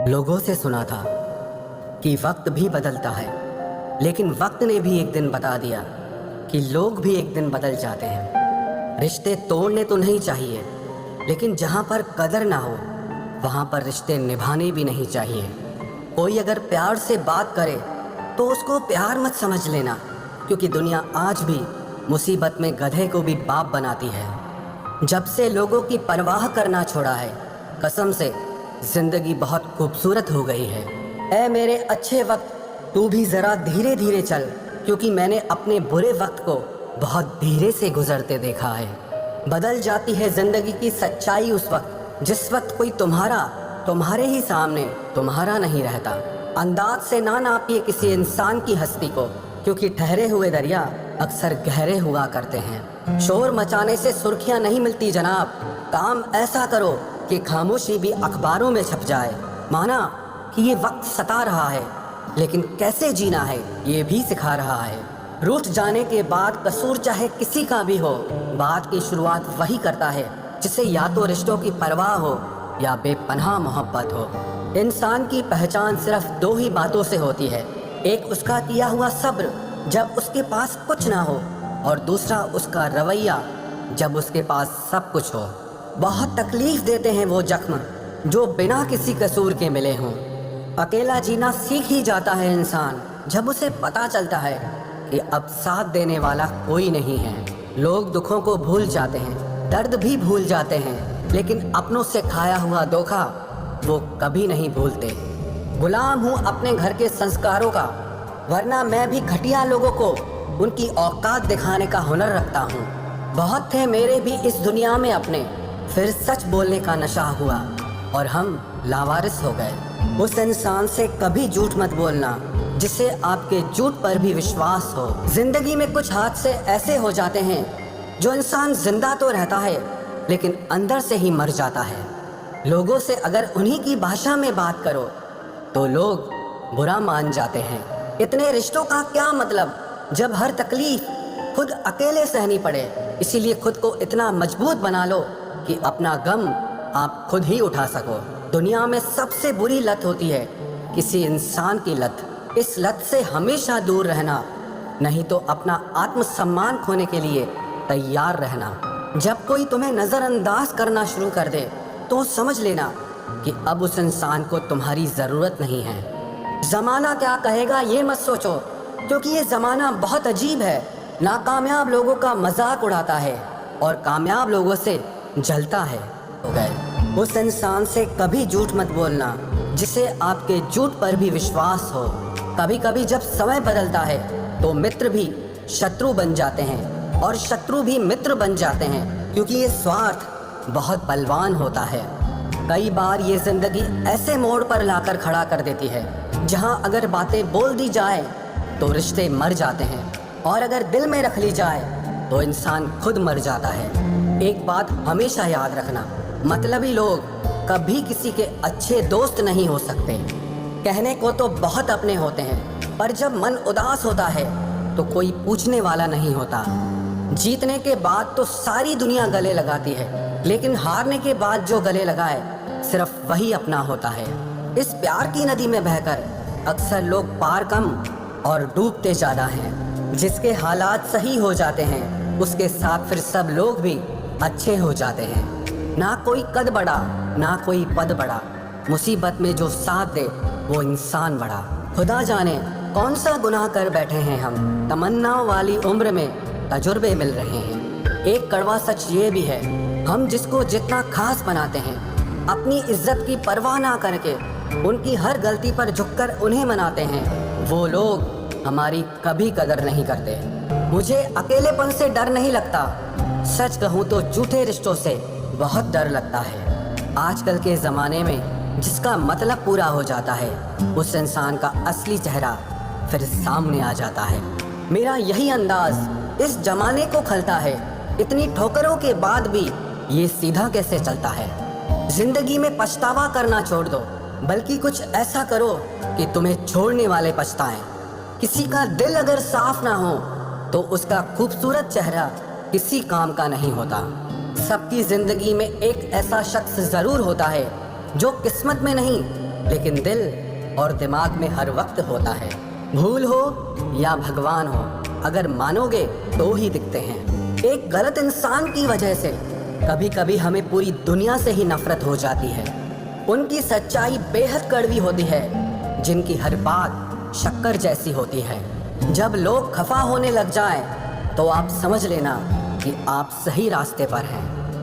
लोगों से सुना था कि वक्त भी बदलता है, लेकिन वक्त ने भी एक दिन बता दिया कि लोग भी एक दिन बदल जाते हैं। रिश्ते तोड़ने तो नहीं चाहिए, लेकिन जहाँ पर कदर ना हो वहाँ पर रिश्ते निभाने भी नहीं चाहिए। कोई अगर प्यार से बात करे तो उसको प्यार मत समझ लेना, क्योंकि दुनिया आज भी मुसीबत में गधे को भी बाप बनाती है। जब से लोगों की परवाह करना छोड़ा है, कसम से जिंदगी बहुत खूबसूरत हो गई है। ऐ मेरे अच्छे वक्त, तू भी ज़रा धीरे धीरे चल, क्योंकि मैंने अपने बुरे वक्त को बहुत धीरे से गुजरते देखा है। बदल जाती है ज़िंदगी की सच्चाई उस वक्त जिस वक्त कोई तुम्हारे ही सामने तुम्हारा नहीं रहता। अंदाज से ना नापिए किसी इंसान की हस्ती को, क्योंकि ठहरे हुए दरिया अक्सर गहरे हुआ करते हैं। शोर मचाने से सुर्खियां नहीं मिलती जनाब, काम ऐसा करो कि खामोशी भी अखबारों में छप जाए। माना कि ये वक्त सता रहा है, लेकिन कैसे जीना है ये भी सिखा रहा है। रूठ जाने के बाद कसूर चाहे किसी का भी हो, बात की शुरुआत वही करता है जिसे या तो रिश्तों की परवाह हो या बेपनाह मोहब्बत हो। इंसान की पहचान सिर्फ दो ही बातों से होती है, एक उसका किया हुआ सब्र जब उसके पास कुछ ना हो, और दूसरा उसका रवैया जब उसके पास सब कुछ हो। बहुत तकलीफ देते हैं वो जख्म जो बिना किसी कसूर के मिले हों। अकेला जीना सीख ही जाता है इंसान जब उसे पता चलता है कि अब साथ देने वाला कोई नहीं है। लोग दुखों को भूल जाते हैं, दर्द भी भूल जाते हैं, लेकिन अपनों से खाया हुआ धोखा वो कभी नहीं भूलते। गुलाम हूँ अपने घर के संस्कारों का, वरना मैं भी घटिया लोगों को उनकी औकात दिखाने का हुनर रखता हूँ। बहुत थे मेरे भी इस दुनिया में अपने, फिर सच बोलने का नशा हुआ और हम लावारिस हो गए। उस इंसान से कभी झूठ मत बोलना जिसे आपके झूठ पर भी विश्वास हो। जिंदगी में कुछ हादसे ऐसे हो जाते हैं जो इंसान जिंदा तो रहता है लेकिन अंदर से ही मर जाता है। लोगों से अगर उन्हीं की भाषा में बात करो तो लोग बुरा मान जाते हैं। इतने रिश्तों का क्या मतलब जब हर तकलीफ खुद अकेले सहनी पड़े। इसीलिए खुद को इतना मजबूत बना लो कि अपना गम आप खुद ही उठा सको। दुनिया में सबसे बुरी लत होती है किसी इंसान की लत। इस लत से हमेशा दूर रहना, नहीं तो अपना आत्मसम्मान खोने के लिए तैयार रहना। जब कोई तुम्हें नज़रअंदाज करना शुरू कर दे तो समझ लेना कि अब उस इंसान को तुम्हारी ज़रूरत नहीं है। ज़माना क्या कहेगा ये मत सोचो, क्योंकि ये ज़माना बहुत अजीब है। नाकामयाब लोगों का मजाक उड़ाता है और कामयाब लोगों से जलता है। हो गए उस इंसान से कभी झूठ मत बोलना जिसे आपके झूठ पर भी विश्वास हो। कभी कभी जब समय बदलता है तो मित्र भी शत्रु बन जाते हैं और शत्रु भी मित्र बन जाते हैं, क्योंकि ये स्वार्थ बहुत बलवान होता है। कई बार ये जिंदगी ऐसे मोड़ पर लाकर खड़ा कर देती है जहां अगर बातें बोल दी जाए तो रिश्ते मर जाते हैं, और अगर दिल में रख ली जाए तो इंसान खुद मर जाता है। एक बात हमेशा याद रखना, मतलबी लोग कभी किसी के अच्छे दोस्त नहीं हो सकते। कहने को तो बहुत अपने होते हैं, पर जब मन उदास होता है तो कोई पूछने वाला नहीं होता। जीतने के बाद तो सारी दुनिया गले लगाती है, लेकिन हारने के बाद जो गले लगाए सिर्फ वही अपना होता है। इस प्यार की नदी में बहकर अक्सर लोग पार कम और डूबते ज़्यादा हैं। जिसके हालात सही हो जाते हैं उसके साथ फिर सब लोग भी अच्छे हो जाते हैं। ना कोई कद बड़ा ना कोई पद बड़ा, मुसीबत में जो साथ दे वो इंसान बड़ा। खुदा जाने कौन सा गुनाह कर बैठे हैं हम, तमन्नाओं वाली उम्र में तजुर्बे मिल रहे हैं। एक कड़वा सच ये भी है, हम जिसको जितना खास बनाते हैं, अपनी इज्जत की परवाह ना करके उनकी हर गलती पर झुककर उन्हें मनाते हैं, वो लोग हमारी कभी कदर नहीं करते। मुझे अकेलेपन से डर नहीं लगता, सच कहूँ तो झूठे रिश्तों से बहुत डर लगता है। आजकल के ज़माने में जिसका मतलब पूरा हो जाता है उस इंसान का असली चेहरा फिर सामने आ जाता है। मेरा यही अंदाज इस जमाने को खलता है। इतनी ठोकरों के बाद भी ये सीधा कैसे चलता है। जिंदगी में पछतावा करना छोड़ दो, बल्कि कुछ ऐसा करो कि तुम्हें छोड़ने वाले पछताएं। किसी का दिल अगर साफ ना हो तो उसका खूबसूरत चेहरा किसी काम का नहीं होता। सबकी जिंदगी में एक ऐसा शख्स जरूर होता है जो किस्मत में नहीं लेकिन दिल और दिमाग में हर वक्त होता है। भूल हो या भगवान हो, अगर मानोगे तो ही दिखते हैं। एक गलत इंसान की वजह से कभी कभी हमें पूरी दुनिया से ही नफरत हो जाती है। उनकी सच्चाई बेहद कड़वी होती है, जिनकी हर बात शक्कर जैसी होती है। जब लोग खफा होने लग जाएं, तो आप समझ लेना कि आप सही रास्ते पर हैं।